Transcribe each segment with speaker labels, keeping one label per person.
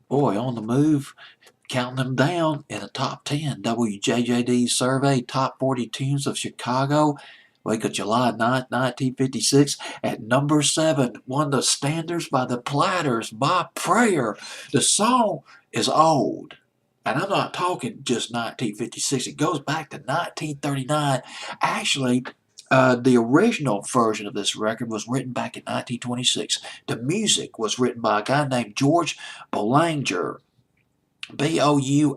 Speaker 1: Boy, on the move, counting them down in the top 10. WJJD survey, top 40 tunes of Chicago. Week of July 9th, 1956. At number 7, one of the standards by the Platters, My Prayer. The song is old. And I'm not talking just 1956. It goes back to 1939. Actually, the original version of this record was written back in 1926. The music was written by a guy named George Boulanger. Boulanger.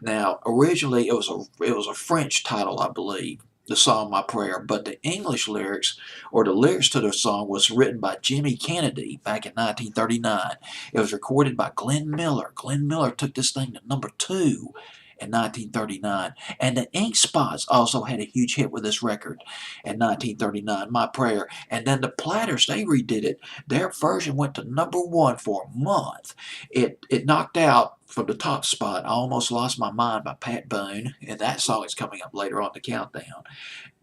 Speaker 1: Now, originally it was a French title, I believe, the song "My Prayer," but the English lyrics, or the lyrics to the song, was written by Jimmy Kennedy back in 1939. It was recorded by Glenn Miller. Glenn Miller took this thing to number 2 in 1939. And the Ink Spots also had a huge hit with this record in 1939, My Prayer. And then the Platters, they redid it. Their version went to number 1 for a month. It knocked out from the top spot, I Almost Lost My Mind by Pat Boone, and that song is coming up later on the countdown.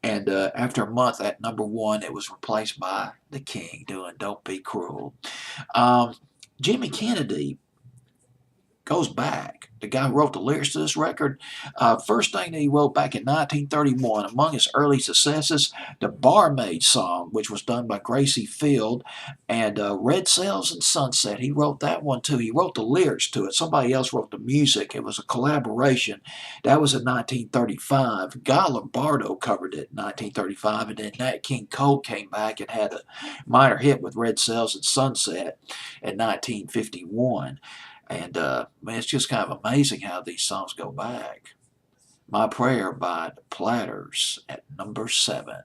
Speaker 1: And after a month at number 1, it was replaced by The King doing Don't Be Cruel. Um, Jimmy Kennedy goes back. The guy who wrote the lyrics to this record, first thing that he wrote back in 1931, among his early successes, the Barmaid song, which was done by Gracie Field, and Red Sails and Sunset. He wrote that one too. He wrote the lyrics to it. Somebody else wrote the music. It was a collaboration. That was in 1935. Guy Lombardo covered it in 1935, and then Nat King Cole came back and had a minor hit with Red Sails and Sunset in 1951. And man, it's just kind of amazing how these songs go back. My Prayer by the Platters at number 7.